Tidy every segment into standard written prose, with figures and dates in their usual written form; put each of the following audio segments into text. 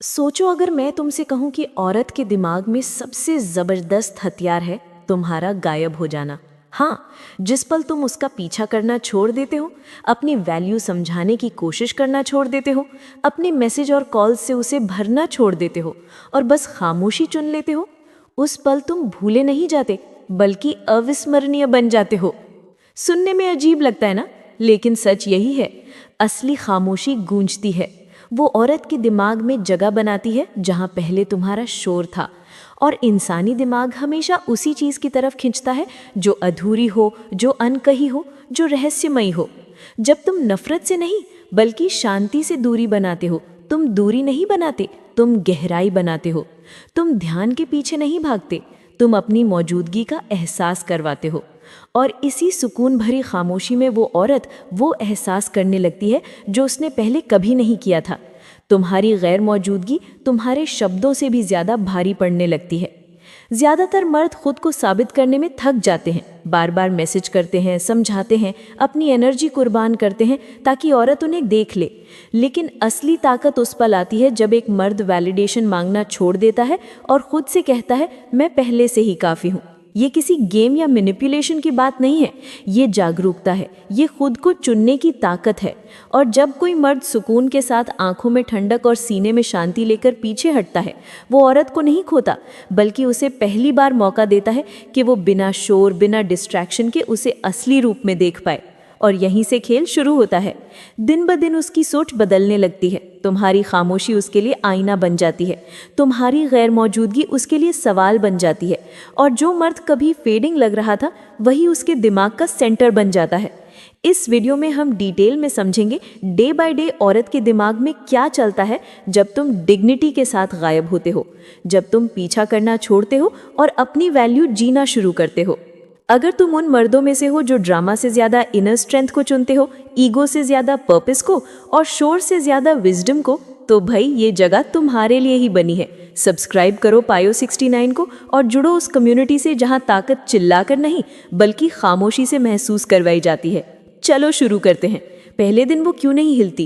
सोचो अगर मैं तुमसे कहूं कि औरत के दिमाग में सबसे जबरदस्त हथियार है तुम्हारा गायब हो जाना। हाँ, जिस पल तुम उसका पीछा करना छोड़ देते हो, अपनी वैल्यू समझाने की कोशिश करना छोड़ देते हो, अपने मैसेज और कॉल से उसे भरना छोड़ देते हो और बस खामोशी चुन लेते हो, उस पल तुम भूले नहीं जाते बल्कि अविस्मरणीय बन जाते हो। सुनने में अजीब लगता है ना, लेकिन सच यही है। असली खामोशी गूंजती है। वो औरत के दिमाग में जगह बनाती है जहां पहले तुम्हारा शोर था। और इंसानी दिमाग हमेशा उसी चीज की तरफ खींचता है जो अधूरी हो, जो अनकही हो, जो रहस्यमयी हो। जब तुम नफरत से नहीं बल्कि शांति से दूरी बनाते हो, तुम दूरी नहीं बनाते, तुम गहराई बनाते हो। तुम ध्यान के पीछे नहीं भागते, तुम अपनी मौजूदगी का एहसास करवाते हो। और इसी सुकून भरी खामोशी में वो औरत वो एहसास करने लगती है जो उसने पहले कभी नहीं किया था। तुम्हारी गैर मौजूदगी तुम्हारे शब्दों से भी ज़्यादा भारी पड़ने लगती है। ज़्यादातर मर्द खुद को साबित करने में थक जाते हैं, बार बार मैसेज करते हैं, समझाते हैं, अपनी एनर्जी कुर्बान करते हैं ताकि औरत उन्हें देख ले। लेकिन असली ताकत उस पल आती है जब एक मर्द वैलिडेशन मांगना छोड़ देता है और खुद से कहता है, मैं पहले से ही काफ़ी हूँ। ये किसी गेम या मैनिपुलेशन की बात नहीं है, ये जागरूकता है, ये खुद को चुनने की ताकत है। और जब कोई मर्द सुकून के साथ आंखों में ठंडक और सीने में शांति लेकर पीछे हटता है, वो औरत को नहीं खोता बल्कि उसे पहली बार मौका देता है कि वो बिना शोर, बिना डिस्ट्रैक्शन के उसे असली रूप में देख पाए। और यहीं से खेल शुरू होता है। दिन ब दिन उसकी सोच बदलने लगती है। तुम्हारी खामोशी उसके लिए आईना बन जाती है, तुम्हारी गैर मौजूदगी उसके लिए सवाल बन जाती है। और जो मर्द कभी फेडिंग लग रहा था, वही उसके दिमाग का सेंटर बन जाता है। इस वीडियो में हम डिटेल में समझेंगे डे बाय डे औरत के दिमाग में क्या चलता है जब तुम डिग्निटी के साथ गायब होते हो, जब तुम पीछा करना छोड़ते हो और अपनी वैल्यू जीना शुरू करते हो। अगर तुम उन मर्दों में से हो जो ड्रामा से ज़्यादा इनर स्ट्रेंथ को चुनते हो, ईगो से ज़्यादा पर्पस को और शोर से ज़्यादा विजडम को, तो भाई ये जगह तुम्हारे लिए ही बनी है। सब्सक्राइब करो पायो 69 को और जुड़ो उस कम्युनिटी से जहां ताकत चिल्लाकर नहीं बल्कि खामोशी से महसूस करवाई जाती है। चलो शुरू करते हैं। पहले दिन वो क्यों नहीं हिलती?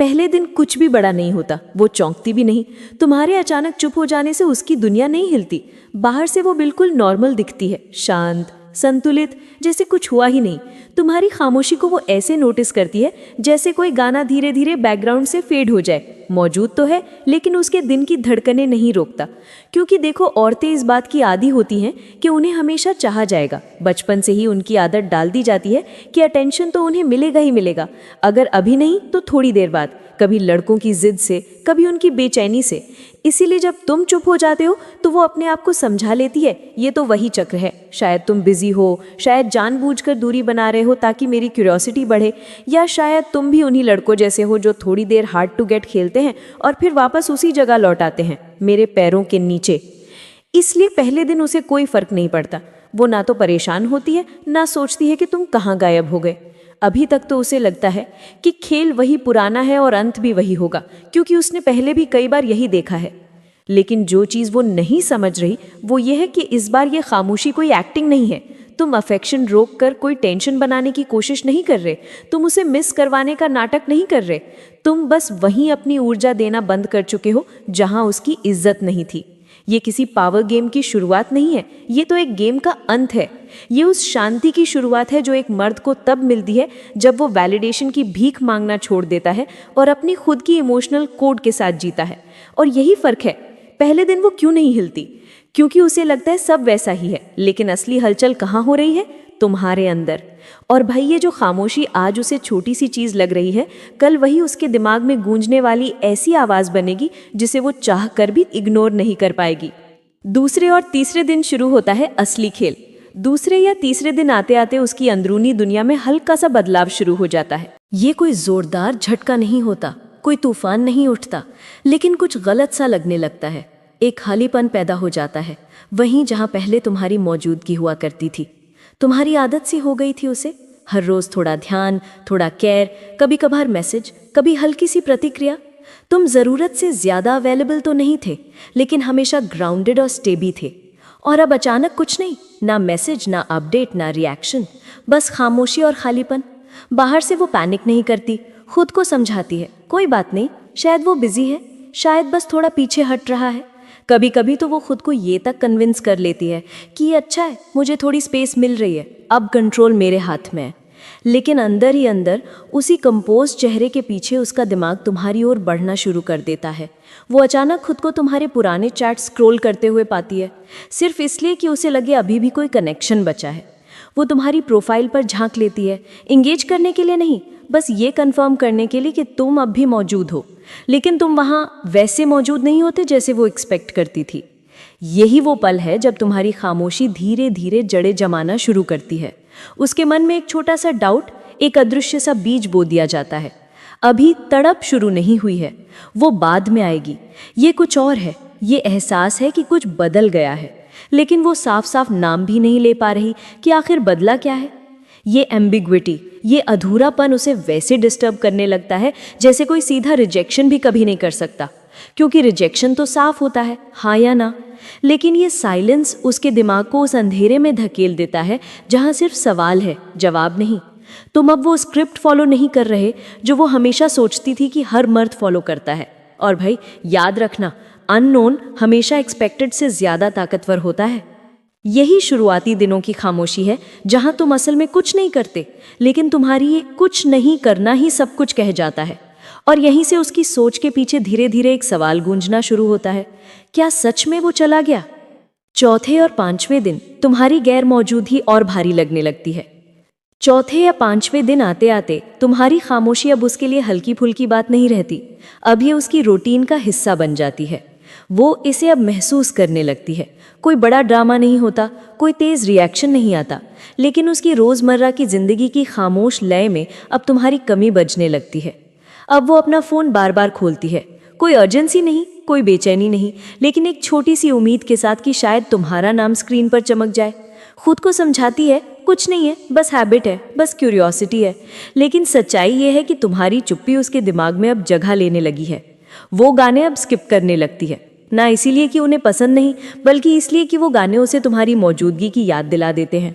पहले दिन कुछ भी बड़ा नहीं होता, वो चौंकती भी नहीं। तुम्हारे अचानक चुप हो जाने से उसकी दुनिया नहीं हिलती। बाहर से वो बिल्कुल नॉर्मल दिखती है, शांत, संतुलित, जैसे कुछ हुआ ही नहीं। तुम्हारी खामोशी को वो ऐसे नोटिस करती है जैसे कोई गाना धीरे धीरे बैकग्राउंड से फेड हो जाए। मौजूद तो है लेकिन उसके दिन की धड़कनें नहीं रोकता। क्योंकि देखो, औरतें इस बात की आदी होती हैं कि उन्हें हमेशा चाहा जाएगा। बचपन से ही उनकी आदत डाल दी जाती है कि अटेंशन तो उन्हें मिलेगा ही मिलेगा, अगर अभी नहीं तो थोड़ी देर बाद। कभी लड़कों की जिद से, कभी उनकी बेचैनी से। इसीलिए जब तुम चुप हो जाते हो तो वो अपने आप को समझा लेती है, ये तो वही चक्र है। शायद तुम बिजी हो, शायद जानबूझकर दूरी बना रहे हो ताकि मेरी क्यूरियोसिटी बढ़े, या शायद तुम भी उन्हीं लड़कों जैसे हो जो थोड़ी देर हार्ड टू गेट खेलते हैं और फिर वापस उसी जगह लौट आते हैं, मेरे पैरों के नीचे। इसलिए पहले दिन उसे कोई फर्क नहीं पड़ता। वो ना तो परेशान होती है, ना सोचती है कि तुम कहाँ गायब हो गए। अभी तक तो उसे लगता है कि खेल वही पुराना है और अंत भी वही होगा, क्योंकि उसने पहले भी कई बार यही देखा है। लेकिन जो चीज़ वो नहीं समझ रही वो ये है कि इस बार ये खामोशी कोई एक्टिंग नहीं है। तुम अफेक्शन रोक कर कोई टेंशन बनाने की कोशिश नहीं कर रहे, तुम उसे मिस करवाने का नाटक नहीं कर रहे। तुम बस वहीं अपनी ऊर्जा देना बंद कर चुके हो जहां उसकी इज्जत नहीं थी। ये किसी पावर गेम की शुरुआत नहीं है, ये तो एक गेम का अंत है। ये उस शांति की शुरुआत है जो एक मर्द को तब मिलती है जब वो वैलिडेशन की भीख मांगना छोड़ देता है और अपनी खुद की इमोशनल कोड के साथ जीता है। और यही फर्क है। पहले दिन वो क्यों नहीं हिलती? क्योंकि उसे लगता है सब वैसा ही है, लेकिन असली हलचल कहाँ हो रही है? तुम्हारे अंदर। और भाई, ये जो खामोशी आज उसे छोटी सी चीज लग रही है, कल वही उसके दिमाग में गूंजने वाली ऐसी आवाज बनेगी जिसे वो चाह कर भी इग्नोर नहीं कर पाएगी। दूसरे और तीसरे दिन शुरू होता है असली खेल। दूसरे या तीसरे दिन आते आते उसकी अंदरूनी दुनिया में हल्का सा बदलाव शुरू हो जाता है। ये कोई जोरदार झटका नहीं होता, कोई तूफान नहीं उठता, लेकिन कुछ गलत सा लगने लगता है। एक खालीपन पैदा हो जाता है, वहीं जहां पहले तुम्हारी मौजूदगी हुआ करती थी। तुम्हारी आदत सी हो गई थी उसे। हर रोज थोड़ा ध्यान, थोड़ा केयर, कभी कभार मैसेज, कभी हल्की सी प्रतिक्रिया। तुम जरूरत से ज्यादा अवेलेबल तो नहीं थे, लेकिन हमेशा ग्राउंडेड और स्टेबी थे। और अब अचानक कुछ नहीं, ना मैसेज, ना अपडेट, ना रिएक्शन, बस खामोशी और खालीपन। बाहर से वो पैनिक नहीं करती, खुद को समझाती है, कोई बात नहीं, शायद वो बिजी है, शायद बस थोड़ा पीछे हट रहा है। कभी कभी तो वो खुद को ये तक कन्विंस कर लेती है कि ये अच्छा है, मुझे थोड़ी स्पेस मिल रही है, अब कंट्रोल मेरे हाथ में है। लेकिन अंदर ही अंदर उसी कंपोज चेहरे के पीछे उसका दिमाग तुम्हारी ओर बढ़ना शुरू कर देता है। वो अचानक खुद को तुम्हारे पुराने चैट स्क्रॉल करते हुए पाती है, सिर्फ इसलिए कि उसे लगे अभी भी कोई कनेक्शन बचा है। वो तुम्हारी प्रोफाइल पर झांक लेती है, इंगेज करने के लिए नहीं, बस ये कंफर्म करने के लिए कि तुम अब भी मौजूद हो। लेकिन तुम वहाँ वैसे मौजूद नहीं होते जैसे वो एक्सपेक्ट करती थी। यही वो पल है जब तुम्हारी खामोशी धीरे धीरे जड़ें जमाना शुरू करती है। उसके मन में एक छोटा सा डाउट, एक अदृश्य सा बीज बो दिया जाता है। अभी तड़प शुरू नहीं हुई है, वो बाद में आएगी। ये कुछ और है, ये एहसास है कि कुछ बदल गया है, लेकिन वो साफ साफ नाम भी नहीं ले पा रही कि आखिर बदला क्या है। ये एम्बिग्विटी, ये अधूरापन उसे वैसे डिस्टर्ब करने लगता है जैसे कोई सीधा रिजेक्शन भी कभी नहीं कर सकता, क्योंकि रिजेक्शन तो साफ होता है, हाँ या ना। लेकिन ये साइलेंस उसके दिमाग को उस अंधेरे में धकेल देता है जहाँ सिर्फ सवाल है, जवाब नहीं। तुम अब वो स्क्रिप्ट फॉलो नहीं कर रहे जो वो हमेशा सोचती थी कि हर मर्द फॉलो करता है। और भाई याद रखना, अननोन हमेशा एक्सपेक्टेड से ज़्यादा ताकतवर होता है। यही शुरुआती दिनों की खामोशी है जहाँ तुम असल में कुछ नहीं करते, लेकिन तुम्हारी ये कुछ नहीं करना ही सब कुछ कह जाता है। और यहीं से उसकी सोच के पीछे धीरे धीरे एक सवाल गूंजना शुरू होता है, क्या सच में वो चला गया? चौथे और पांचवें दिन तुम्हारी गैर मौजूदगी और भारी लगने लगती है। चौथे या पांचवें दिन आते आते तुम्हारी खामोशी अब उसके लिए हल्की फुल्की बात नहीं रहती, अब ये उसकी रूटीन का हिस्सा बन जाती है। वो इसे अब महसूस करने लगती है। कोई बड़ा ड्रामा नहीं होता, कोई तेज़ रिएक्शन नहीं आता, लेकिन उसकी रोज़मर्रा की ज़िंदगी की खामोश लय में अब तुम्हारी कमी बजने लगती है। अब वो अपना फ़ोन बार बार खोलती है, कोई अर्जेंसी नहीं, कोई बेचैनी नहीं, लेकिन एक छोटी सी उम्मीद के साथ कि शायद तुम्हारा नाम स्क्रीन पर चमक जाए। खुद को समझाती है कुछ नहीं है, बस हैबिट है, बस क्यूरियोसिटी है। लेकिन सच्चाई ये है कि तुम्हारी चुप्पी उसके दिमाग में अब जगह लेने लगी है। वो गाने अब स्किप करने लगती है, ना इसीलिए कि उन्हें पसंद नहीं, बल्कि इसलिए कि वो गाने उसे तुम्हारी मौजूदगी की याद दिला देते हैं।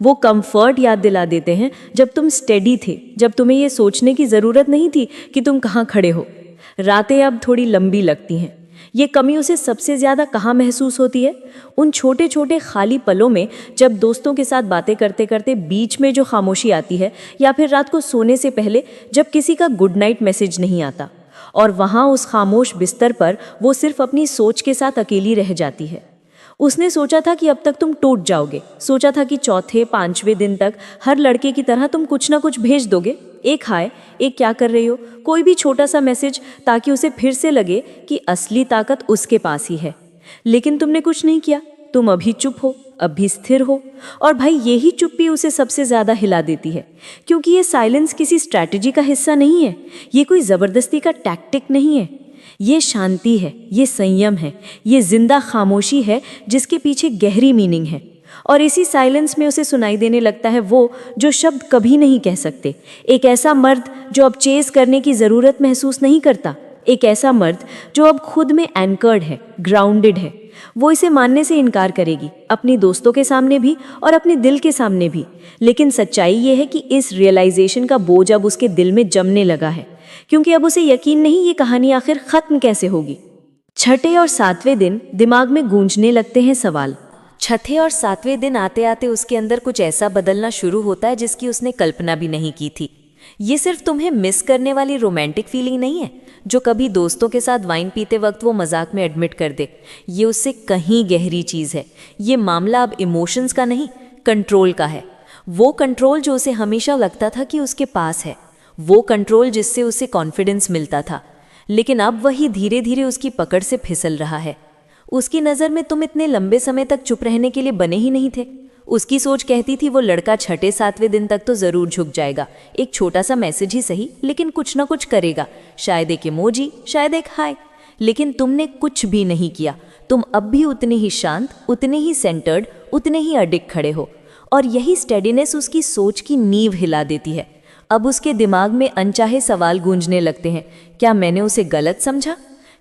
वो कंफर्ट याद दिला देते हैं जब तुम स्टेडी थे, जब तुम्हें ये सोचने की ज़रूरत नहीं थी कि तुम कहाँ खड़े हो। रातें अब थोड़ी लंबी लगती हैं। ये कमी उसे सबसे ज़्यादा कहाँ महसूस होती है? उन छोटे छोटे खाली पलों में, जब दोस्तों के साथ बातें करते करते बीच में जो खामोशी आती है, या फिर रात को सोने से पहले जब किसी का गुड नाइट मैसेज नहीं आता और वहाँ उस खामोश बिस्तर पर वो सिर्फ अपनी सोच के साथ अकेली रह जाती है। उसने सोचा था कि अब तक तुम टूट जाओगे, सोचा था कि चौथे पांचवें दिन तक हर लड़के की तरह तुम कुछ ना कुछ भेज दोगे, एक हाय, एक क्या कर रही हो, कोई भी छोटा सा मैसेज, ताकि उसे फिर से लगे कि असली ताकत उसके पास ही है। लेकिन तुमने कुछ नहीं किया, तुम अभी चुप हो, अभी स्थिर हो। और भाई यही चुप्पी उसे सबसे ज़्यादा हिला देती है, क्योंकि ये साइलेंस किसी स्ट्रैटेजी का हिस्सा नहीं है, ये कोई ज़बरदस्ती का टैक्टिक नहीं है। ये शांति है, ये संयम है, ये जिंदा खामोशी है जिसके पीछे गहरी मीनिंग है। और इसी साइलेंस में उसे सुनाई देने लगता है वो जो शब्द कभी नहीं कह सकते। एक ऐसा मर्द जो अब चेस करने की ज़रूरत महसूस नहीं करता, एक ऐसा मर्द जो अब खुद में एंकर्ड है, ग्राउंडेड है। वो इसे मानने से इनकार करेगी, अपनी दोस्तों के सामने भी और अपने दिल के सामने भी। लेकिन सच्चाई ये है कि इस रियलाइजेशन का बोझ अब उसके दिल में जमने लगा है, क्योंकि अब उसे यकीन नहीं ये कहानी आखिर ख़त्म कैसे होगी। छठे और सातवें दिन दिमाग में गूंजने लगते हैं सवाल। छठे और सातवें दिन आते आते उसके अंदर कुछ ऐसा बदलना शुरू होता है जिसकी उसने कल्पना भी नहीं की थी। ये सिर्फ तुम्हें मिस करने वाली रोमांटिक फीलिंग नहीं है जो कभी दोस्तों के साथ वाइन पीते वक्त वो मजाक में एडमिट कर दे। ये उससे कहीं गहरी चीज़ है। ये मामला अब इमोशंस का नहीं, कंट्रोल का है। वो कंट्रोल जो उसे हमेशा लगता था कि उसके पास है, वो कंट्रोल जिससे उसे कॉन्फिडेंस मिलता था, लेकिन अब वही धीरे धीरे उसकी पकड़ से फिसल रहा है। उसकी नज़र में तुम इतने लंबे समय तक चुप रहने के लिए बने ही नहीं थे। उसकी सोच कहती थी वो लड़का छठे सातवें दिन तक तो ज़रूर झुक जाएगा, एक छोटा सा मैसेज ही सही, लेकिन कुछ ना कुछ करेगा, शायद एक इमोजी, शायद एक हाय। लेकिन तुमने कुछ भी नहीं किया। तुम अब भी उतने ही शांत, उतने ही सेंटर्ड, उतने ही अडिग खड़े हो। और यही स्टेडीनेस उसकी सोच की नींव हिला देती है। अब उसके दिमाग में अनचाहे सवाल गूंजने लगते हैं। क्या मैंने उसे गलत समझा?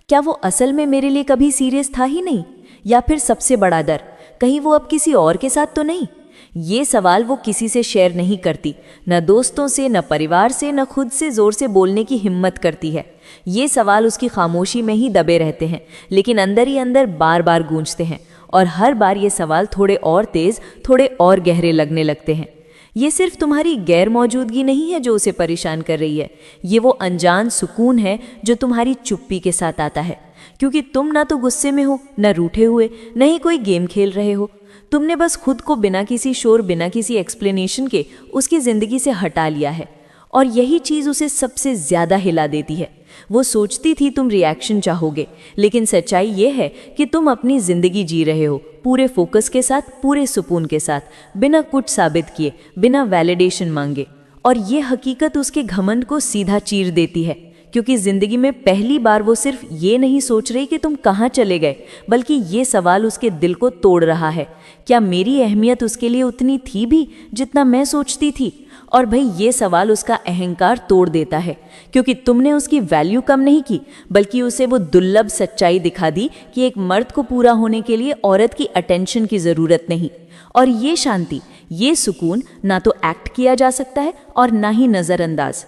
क्या वो असल में मेरे लिए कभी सीरियस था ही नहीं? या फिर सबसे बड़ा डर, कहीं वो अब किसी और के साथ तो नहीं? ये सवाल वो किसी से शेयर नहीं करती, न दोस्तों से, न परिवार से, न खुद से जोर से बोलने की हिम्मत करती है। ये सवाल उसकी खामोशी में ही दबे रहते हैं, लेकिन अंदर ही अंदर बार बार गूंजते हैं, और हर बार ये सवाल थोड़े और तेज, थोड़े और गहरे लगने लगते हैं। ये सिर्फ तुम्हारी गैर मौजूदगी नहीं है जो उसे परेशान कर रही है, ये वो अनजान सुकून है जो तुम्हारी चुप्पी के साथ आता है। क्योंकि तुम ना तो गुस्से में हो, न रूठे हुए, न ही कोई गेम खेल रहे हो। तुमने बस खुद को बिना किसी शोर, बिना किसी एक्सप्लेनेशन के उसकी ज़िंदगी से हटा लिया है। और यही चीज़ उसे सबसे ज़्यादा हिला देती है। वो सोचती थी तुम रिएक्शन चाहोगे, लेकिन सच्चाई ये है कि तुम अपनी ज़िंदगी जी रहे हो, पूरे फोकस के साथ, पूरे सुकून के साथ, बिना कुछ साबित किए, बिना वैलिडेशन मांगे। और ये हकीकत उसके घमंड को सीधा चीर देती है, क्योंकि ज़िंदगी में पहली बार वो सिर्फ ये नहीं सोच रही कि तुम कहाँ चले गए, बल्कि ये सवाल उसके दिल को तोड़ रहा है, क्या मेरी अहमियत उसके लिए उतनी थी भी जितना मैं सोचती थी। और भाई ये सवाल उसका अहंकार तोड़ देता है, क्योंकि तुमने उसकी वैल्यू कम नहीं की, बल्कि उसे वो दुर्लभ सच्चाई दिखा दी कि एक मर्द को पूरा होने के लिए औरत की अटेंशन की ज़रूरत नहीं। और ये शांति, ये सुकून ना तो एक्ट किया जा सकता है और ना ही नज़रअंदाज।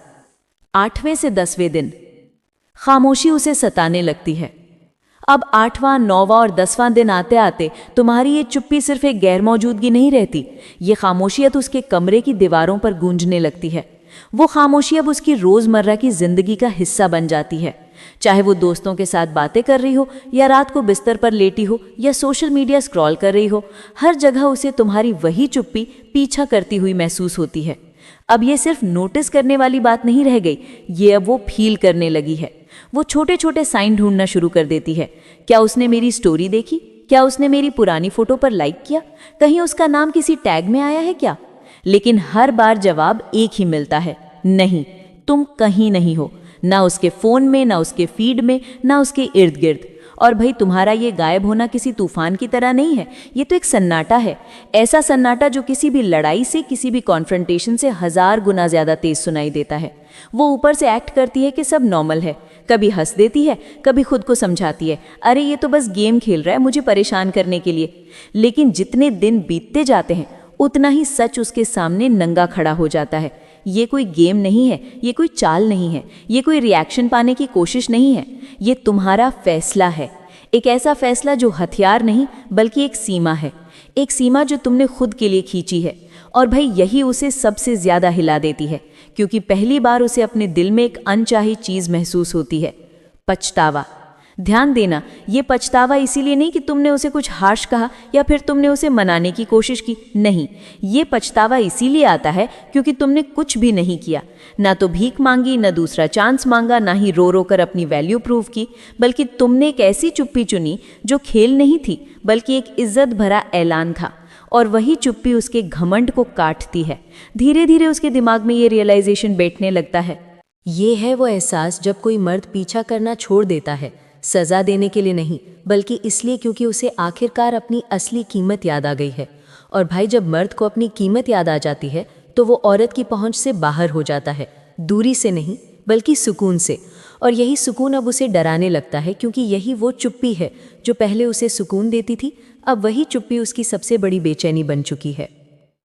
8वें से 10वें दिन खामोशी उसे सताने लगती है। अब 8वां, 9वां और 10वां दिन आते आते तुम्हारी ये चुप्पी सिर्फ एक गैर मौजूदगी नहीं रहती, ये खामोशियत उसके कमरे की दीवारों पर गूंजने लगती है। वो खामोशी अब उसकी रोज़मर्रा की ज़िंदगी का हिस्सा बन जाती है। चाहे वो दोस्तों के साथ बातें कर रही हो, या रात को बिस्तर पर लेटी हो, या सोशल मीडिया स्क्रॉल कर रही हो, हर जगह उसे तुम्हारी वही चुप्पी पीछा करती हुई महसूस होती है। अब ये सिर्फ नोटिस करने वाली बात नहीं रह गई, ये अब वो फील करने लगी है। वो छोटे छोटे साइन ढूंढना शुरू कर देती है। क्या उसने मेरी स्टोरी देखी? क्या उसने मेरी पुरानी फोटो पर लाइक किया? कहीं उसका नाम किसी टैग में आया है क्या? लेकिन हर बार जवाब एक ही मिलता है, नहीं, तुम कहीं नहीं हो, ना उसके फ़ोन में, ना उसके फीड में, ना उसके इर्द गिर्द। और भाई तुम्हारा ये गायब होना किसी तूफान की तरह नहीं है, ये तो एक सन्नाटा है। ऐसा सन्नाटा जो किसी भी लड़ाई से, किसी भी कॉन्फ्रंटेशन से 1000 गुना ज़्यादा तेज सुनाई देता है। वो ऊपर से एक्ट करती है कि सब नॉर्मल है, कभी हंस देती है, कभी खुद को समझाती है, अरे ये तो बस गेम खेल रहा है मुझे परेशान करने के लिए। लेकिन जितने दिन बीतते जाते हैं उतना ही सच उसके सामने नंगा खड़ा हो जाता है। ये कोई गेम नहीं है, ये कोई चाल नहीं है, ये कोई रिएक्शन पाने की कोशिश नहीं है, ये तुम्हारा फैसला है। एक ऐसा फैसला जो हथियार नहीं बल्कि एक सीमा है, एक सीमा जो तुमने खुद के लिए खींची है। और भाई यही उसे सबसे ज़्यादा हिला देती है, क्योंकि पहली बार उसे अपने दिल में एक अनचाही चीज़ महसूस होती है, पछतावा। ध्यान देना, ये पछतावा इसीलिए नहीं कि तुमने उसे कुछ हार्श कहा या फिर तुमने उसे मनाने की कोशिश की, नहीं, ये पछतावा इसीलिए आता है क्योंकि तुमने कुछ भी नहीं किया, ना तो भीख मांगी, ना दूसरा चांस मांगा, ना ही रो रो कर अपनी वैल्यू प्रूव की, बल्कि तुमने एक ऐसी चुप्पी चुनी जो खेल नहीं थी बल्कि एक इज्जत भरा ऐलान था। और वही चुप्पी उसके घमंड को काटती है। धीरे धीरे उसके दिमाग में ये रियलाइजेशन बैठने लगता है, ये है वो एहसास जब कोई मर्द पीछा करना छोड़ देता है, सज़ा देने के लिए नहीं बल्कि इसलिए क्योंकि उसे आखिरकार अपनी असली कीमत याद आ गई है। और भाई जब मर्द को अपनी कीमत याद आ जाती है तो वो औरत की पहुंच से बाहर हो जाता है, दूरी से नहीं बल्कि सुकून से। और यही सुकून अब उसे डराने लगता है, क्योंकि यही वो चुप्पी है जो पहले उसे सुकून देती थी, अब वही चुप्पी उसकी सबसे बड़ी बेचैनी बन चुकी है।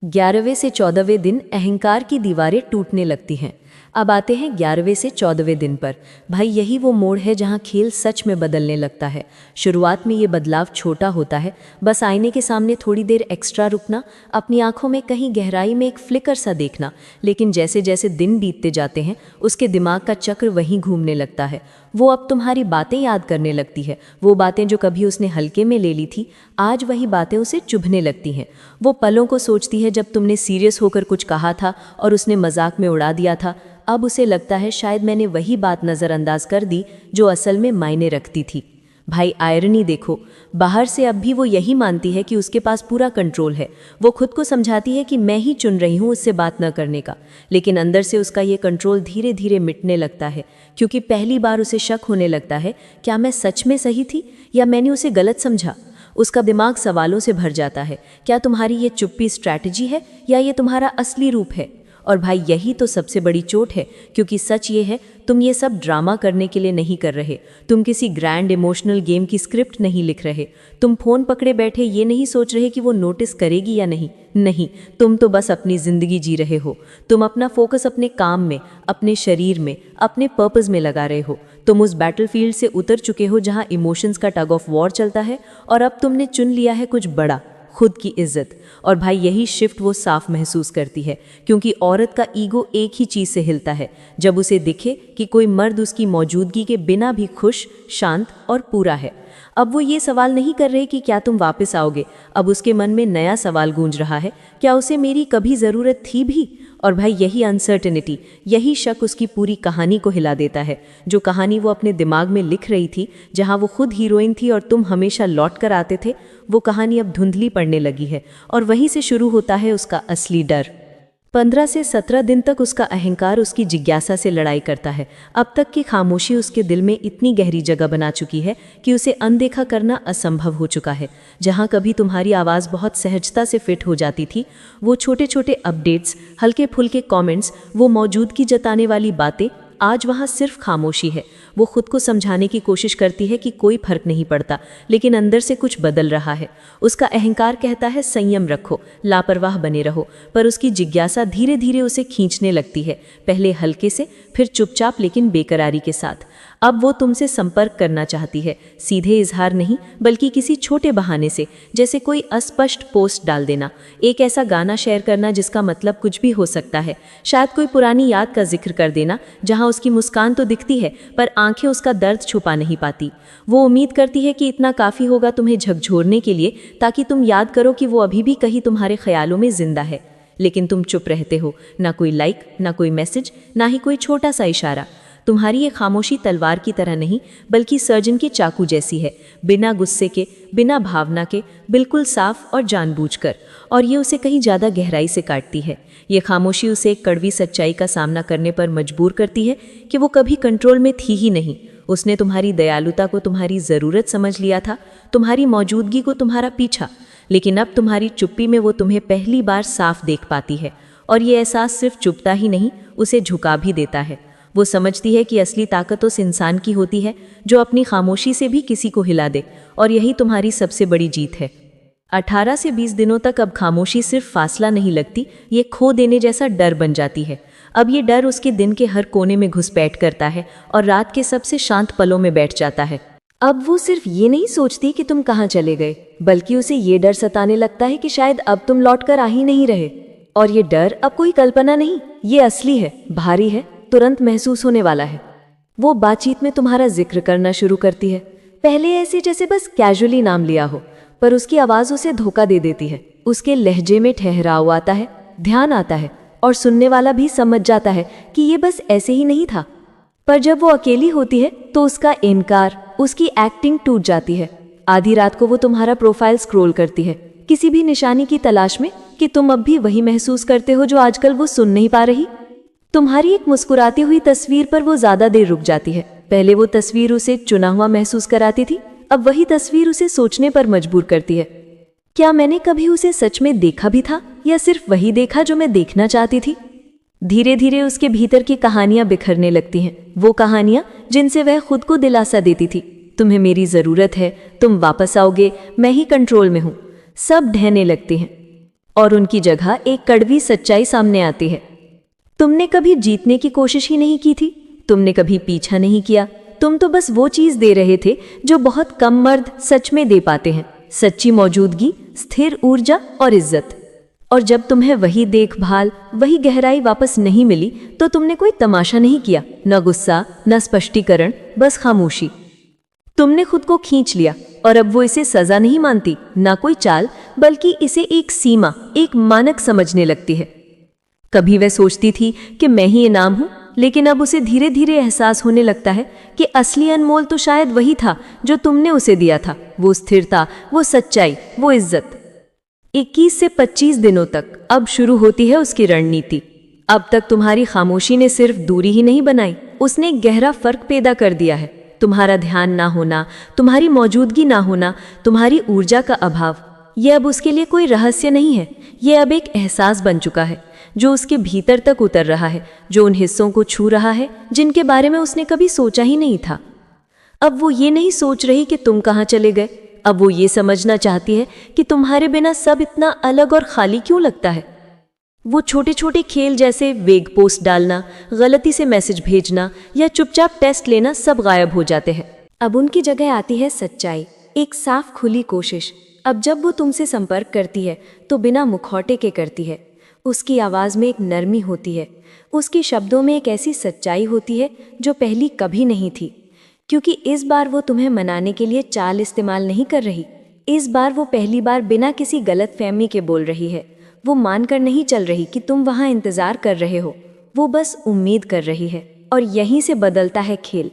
11वें से 14वें दिन अहंकार की दीवारें टूटने लगती हैं। अब आते हैं 11वें से 14वें दिन पर। भाई यही वो मोड़ है जहाँ खेल सच में बदलने लगता है। शुरुआत में ये बदलाव छोटा होता है, बस आईने के सामने थोड़ी देर एक्स्ट्रा रुकना, अपनी आंखों में कहीं गहराई में एक फ्लिकर सा देखना। लेकिन जैसे जैसे दिन बीतते जाते हैं उसके दिमाग का चक्र वहीं घूमने लगता है। वो अब तुम्हारी बातें याद करने लगती है, वो बातें जो कभी उसने हल्के में ले ली थी, आज वही बातें उसे चुभने लगती हैं। वो पलों को सोचती है जब तुमने सीरियस होकर कुछ कहा था और उसने मजाक में उड़ा दिया था। अब उसे लगता है शायद मैंने वही बात नज़रअंदाज कर दी जो असल में मायने रखती थी। भाई आयरनी देखो, बाहर से अब भी वो यही मानती है कि उसके पास पूरा कंट्रोल है। वो खुद को समझाती है कि मैं ही चुन रही हूँ उससे बात न करने का, लेकिन अंदर से उसका ये कंट्रोल धीरे धीरे मिटने लगता है, क्योंकि पहली बार उसे शक होने लगता है, क्या मैं सच में सही थी या मैंने उसे गलत समझा। उसका दिमाग सवालों से भर जाता है, क्या तुम्हारी ये चुप्पी स्ट्रैटेजी है या ये तुम्हारा असली रूप है। और भाई यही तो सबसे बड़ी चोट है, क्योंकि सच ये है तुम ये सब ड्रामा करने के लिए नहीं कर रहे। तुम किसी ग्रैंड इमोशनल गेम की स्क्रिप्ट नहीं लिख रहे। तुम फोन पकड़े बैठे ये नहीं सोच रहे कि वो नोटिस करेगी या नहीं। नहीं, तुम तो बस अपनी जिंदगी जी रहे हो। तुम अपना फोकस अपने काम में, अपने शरीर में, अपने पर्पस में लगा रहे हो। तुम उस बैटलफील्ड से उतर चुके हो जहां इमोशंस का टग ऑफ वॉर चलता है, और अब तुमने चुन लिया है कुछ बड़ा, खुद की इज्जत। और भाई यही शिफ्ट वो साफ महसूस करती है, क्योंकि औरत का ईगो एक ही चीज़ से हिलता है, जब उसे दिखे कि कोई मर्द उसकी मौजूदगी के बिना भी खुश, शांत और पूरा है। अब वो ये सवाल नहीं कर रहे कि क्या तुम वापस आओगे। अब उसके मन में नया सवाल गूंज रहा है, क्या उसे मेरी कभी ज़रूरत थी भी। और भाई यही अनसर्टेनिटी, यही शक उसकी पूरी कहानी को हिला देता है। जो कहानी वो अपने दिमाग में लिख रही थी, जहां वो खुद हीरोइन थी और तुम हमेशा लौट कर आते थे, वो कहानी अब धुंधली पड़ने लगी है। और वहीं से शुरू होता है उसका असली डर। 15 से 17 दिन तक उसका अहंकार उसकी जिज्ञासा से लड़ाई करता है। अब तक की खामोशी उसके दिल में इतनी गहरी जगह बना चुकी है कि उसे अनदेखा करना असंभव हो चुका है। जहां कभी तुम्हारी आवाज़ बहुत सहजता से फिट हो जाती थी, वो छोटे छोटे अपडेट्स, हल्के फुल्के कमेंट्स, वो मौजूदगी जताने वाली बातें, आज वहाँ सिर्फ खामोशी है। वो खुद को समझाने की कोशिश करती है कि कोई फर्क नहीं पड़ता, लेकिन अंदर से कुछ बदल रहा है। उसका अहंकार कहता है संयम रखो, लापरवाह बने रहो, पर उसकी जिज्ञासा धीरे धीरे उसे खींचने लगती है, पहले हल्के से, फिर चुपचाप लेकिन बेकरारी के साथ। अब वो तुमसे संपर्क करना चाहती है, सीधे इजहार नहीं, बल्कि किसी छोटे बहाने से, जैसे कोई अस्पष्ट पोस्ट डाल देना, एक ऐसा गाना शेयर करना जिसका मतलब कुछ भी हो सकता है, शायद कोई पुरानी याद का जिक्र कर देना जहां उसकी मुस्कान तो दिखती है पर आंखें उसका दर्द छुपा नहीं पाती। वो उम्मीद करती है कि इतना काफ़ी होगा तुम्हें झकझोरने के लिए, ताकि तुम याद करो कि वो अभी भी कहीं तुम्हारे ख्यालों में जिंदा है। लेकिन तुम चुप रहते हो, ना कोई लाइक, ना कोई मैसेज, ना ही कोई छोटा सा इशारा। तुम्हारी ये खामोशी तलवार की तरह नहीं, बल्कि सर्जन के चाकू जैसी है, बिना गुस्से के, बिना भावना के, बिल्कुल साफ और जानबूझकर। और ये उसे कहीं ज़्यादा गहराई से काटती है। ये खामोशी उसे एक कड़वी सच्चाई का सामना करने पर मजबूर करती है कि वो कभी कंट्रोल में थी ही नहीं। उसने तुम्हारी दयालुता को तुम्हारी ज़रूरत समझ लिया था, तुम्हारी मौजूदगी को तुम्हारा पीछा। लेकिन अब तुम्हारी चुप्पी में वो तुम्हें पहली बार साफ देख पाती है। और ये एहसास सिर्फ चुपता ही नहीं, उसे झुका भी देता है। वो समझती है कि असली ताकत उस इंसान की होती है जो अपनी खामोशी से भी किसी को हिला दे। और यही तुम्हारी सबसे बड़ी जीत है। 18 से 20 दिनों तक अब खामोशी सिर्फ फासला नहीं लगती, ये खो देने जैसा डर बन जाती है। अब ये डर उसके दिन के हर कोने में घुसपैठ करता है और रात के सबसे शांत पलों में बैठ जाता है। अब वो सिर्फ ये नहीं सोचती कि तुम कहाँ चले गए, बल्कि उसे ये डर सताने लगता है कि शायद अब तुम लौट कर आ ही नहीं रहे। और ये डर अब कोई कल्पना नहीं, ये असली है, भारी है, तुरंत महसूस होने वाला है। वो बातचीत में तुम्हारा जिक्र करना शुरू करती है, पहले ऐसे जैसे बस कैजुअली नाम लिया हो, पर उसकी आवाज़ उसे धोखा दे देती है। उसके लहजे में ठहराव आता है, ध्यान आता है, और सुनने वाला भी समझ जाता है कि ये बस ऐसे ही नहीं था। पर जब वो अकेली होती है तो उसका इनकार, उसकी एक्टिंग टूट जाती है। आधी रात को वो तुम्हारा प्रोफाइल स्क्रॉल करती है, किसी भी निशानी की तलाश में कि तुम अब भी वही महसूस करते हो जो आजकल वो सुन नहीं पा रही। तुम्हारी एक मुस्कुराती हुई तस्वीर पर वो ज्यादा देर रुक जाती है। पहले वो तस्वीर उसे चुना हुआ महसूस कराती थी, अब वही तस्वीर उसे सोचने पर मजबूर करती है, क्या मैंने कभी उसे सच में देखा भी था, या सिर्फ वही देखा जो मैं देखना चाहती थी। धीरे धीरे उसके भीतर की कहानियां बिखरने लगती हैं, वो कहानियां जिनसे वह खुद को दिलासा देती थी, तुम्हें मेरी जरूरत है, तुम वापस आओगे, मैं ही कंट्रोल में हूं। सब ढहने लगती हैं और उनकी जगह एक कड़वी सच्चाई सामने आती है। तुमने कभी जीतने की कोशिश ही नहीं की थी, तुमने कभी पीछा नहीं किया, तुम तो बस वो चीज दे रहे थे जो बहुत कम मर्द सच में दे पाते हैं, सच्ची मौजूदगी, स्थिर ऊर्जा और इज्जत। और जब तुम्हें वही देखभाल, वही गहराई वापस नहीं मिली, तो तुमने कोई तमाशा नहीं किया, न गुस्सा, न स्पष्टीकरण, बस खामोशी। तुमने खुद को खींच लिया, और अब वो इसे सजा नहीं मानती, ना कोई चाल, बल्कि इसे एक सीमा, एक मानक समझने लगती है। कभी वह सोचती थी कि मैं ही इनाम हूं, लेकिन अब उसे धीरे धीरे एहसास होने लगता है कि असली अनमोल तो शायद वही था जो तुमने उसे दिया था, वो स्थिरता, वो सच्चाई, वो इज्जत। 21 से 25 दिनों तक अब शुरू होती है उसकी रणनीति। अब तक तुम्हारी खामोशी ने सिर्फ दूरी ही नहीं बनाई, उसने एक गहरा फर्क पैदा कर दिया है। तुम्हारा ध्यान ना होना, तुम्हारी मौजूदगी ना होना, तुम्हारी ऊर्जा का अभाव, यह अब उसके लिए कोई रहस्य नहीं है, यह अब एक एहसास बन चुका है। जो उसके भीतर तक उतर रहा है, जो उन हिस्सों को छू रहा है जिनके बारे में उसने कभी सोचा ही नहीं था। अब वो ये नहीं सोच रही कि तुम कहाँ चले गए, अब वो ये समझना चाहती है कि तुम्हारे बिना सब इतना अलग और खाली क्यों लगता है। वो छोटे छोटे खेल जैसे वेग पोस्ट डालना, गलती से मैसेज भेजना या चुपचाप टेस्ट लेना सब गायब हो जाते हैं। अब उनकी जगह आती है सच्चाई, एक साफ खुली कोशिश। अब जब वो तुमसे संपर्क करती है तो बिना मुखौटे के करती है। उसकी आवाज़ में एक नरमी होती है, उसके शब्दों में एक ऐसी सच्चाई होती है जो पहली कभी नहीं थी। क्योंकि इस बार वो तुम्हें मनाने के लिए चाल इस्तेमाल नहीं कर रही। इस बार वो पहली बार बिना किसी गलतफहमी के बोल रही है। वो मानकर नहीं चल रही कि तुम वहाँ इंतज़ार कर रहे हो, वो बस उम्मीद कर रही है। और यहीं से बदलता है खेल।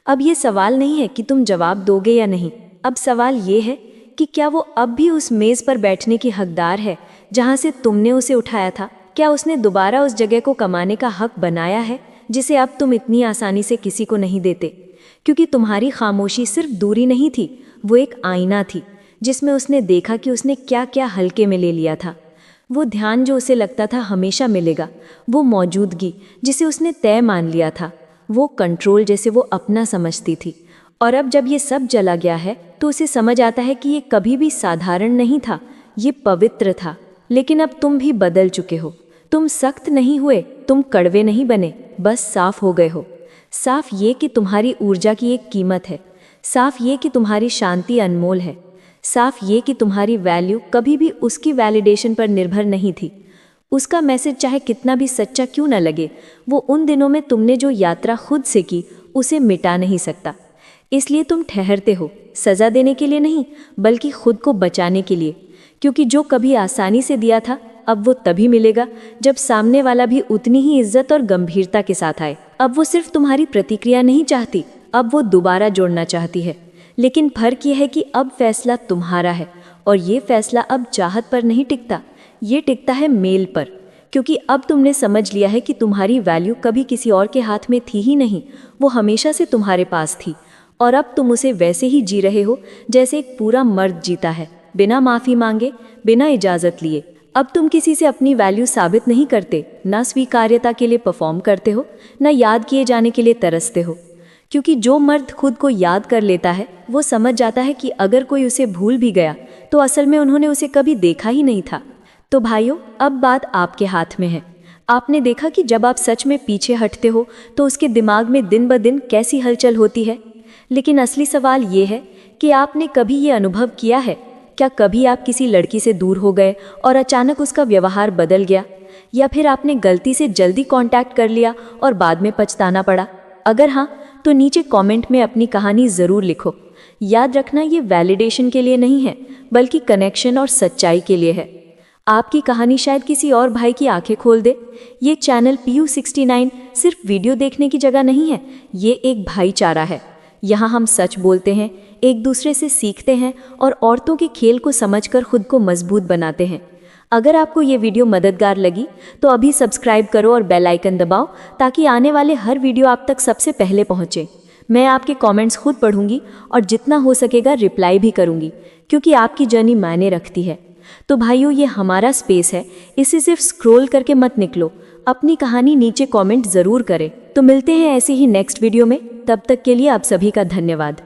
अब ये सवाल नहीं है कि तुम जवाब दोगे या नहीं, अब सवाल ये है कि क्या वो अब भी उस मेज़ पर बैठने की हकदार है जहाँ से तुमने उसे उठाया था। क्या उसने दोबारा उस जगह को कमाने का हक बनाया है जिसे अब तुम इतनी आसानी से किसी को नहीं देते। क्योंकि तुम्हारी खामोशी सिर्फ दूरी नहीं थी, वो एक आईना थी जिसमें उसने देखा कि उसने क्या क्या हल्के में ले लिया था। वो ध्यान जो उसे लगता था हमेशा मिलेगा, वो मौजूदगी जिसे उसने तय मान लिया था, वो कंट्रोल जैसे वो अपना समझती थी। और अब जब ये सब जला गया है तो उसे समझ आता है कि ये कभी भी साधारण नहीं था, ये पवित्र था। लेकिन अब तुम भी बदल चुके हो। तुम सख्त नहीं हुए, तुम कड़वे नहीं बने, बस साफ हो गए हो। साफ ये कि तुम्हारी ऊर्जा की एक कीमत है, साफ ये कि तुम्हारी शांति अनमोल है, साफ ये कि तुम्हारी वैल्यू कभी भी उसकी वैलिडेशन पर निर्भर नहीं थी। उसका मैसेज चाहे कितना भी सच्चा क्यों न लगे, वो उन दिनों में तुमने जो यात्रा खुद से की उसे मिटा नहीं सकता। इसलिए तुम ठहरते हो, सज़ा देने के लिए नहीं बल्कि खुद को बचाने के लिए। क्योंकि जो कभी आसानी से दिया था अब वो तभी मिलेगा जब सामने वाला भी उतनी ही इज्जत और गंभीरता के साथ आए। अब वो सिर्फ तुम्हारी प्रतिक्रिया नहीं चाहती, अब वो दोबारा जोड़ना चाहती है। लेकिन फर्क यह है कि अब फैसला तुम्हारा है और ये फैसला अब चाहत पर नहीं टिकता, ये टिकता है मेल पर। क्योंकि अब तुमने समझ लिया है कि तुम्हारी वैल्यू कभी किसी और के हाथ में थी ही नहीं, वो हमेशा से तुम्हारे पास थी। और अब तुम उसे वैसे ही जी रहे हो जैसे एक पूरा मर्द जीता है, बिना माफ़ी मांगे, बिना इजाज़त लिए। अब तुम किसी से अपनी वैल्यू साबित नहीं करते, ना स्वीकार्यता के लिए परफॉर्म करते हो, ना याद किए जाने के लिए तरसते हो। क्योंकि जो मर्द खुद को याद कर लेता है वो समझ जाता है कि अगर कोई उसे भूल भी गया तो असल में उन्होंने उसे कभी देखा ही नहीं था। तो भाइयों, अब बात आपके हाथ में है। आपने देखा कि जब आप सच में पीछे हटते हो तो उसके दिमाग में दिन ब दिन कैसी हलचल होती है। लेकिन असली सवाल ये है कि आपने कभी ये अनुभव किया है, क्या कभी आप किसी लड़की से दूर हो गए और अचानक उसका व्यवहार बदल गया, या फिर आपने गलती से जल्दी कांटेक्ट कर लिया और बाद में पछताना पड़ा? अगर हाँ, तो नीचे कमेंट में अपनी कहानी ज़रूर लिखो। याद रखना, ये वैलिडेशन के लिए नहीं है बल्कि कनेक्शन और सच्चाई के लिए है। आपकी कहानी शायद किसी और भाई की आंखें खोल दे। ये चैनल PU69 सिर्फ वीडियो देखने की जगह नहीं है, ये एक भाईचारा है। यहाँ हम सच बोलते हैं, एक दूसरे से सीखते हैं और औरतों के खेल को समझकर खुद को मजबूत बनाते हैं। अगर आपको ये वीडियो मददगार लगी तो अभी सब्सक्राइब करो और बेल आइकन दबाओ ताकि आने वाले हर वीडियो आप तक सबसे पहले पहुँचे। मैं आपके कमेंट्स खुद पढ़ूंगी और जितना हो सकेगा रिप्लाई भी करूंगी, क्योंकि आपकी जर्नी मायने रखती है। तो भाइयों, ये हमारा स्पेस है, इसे सिर्फ स्क्रॉल करके मत निकलो, अपनी कहानी नीचे कमेंट ज़रूर करें। तो मिलते हैं ऐसे ही नेक्स्ट वीडियो में, तब तक के लिए आप सभी का धन्यवाद।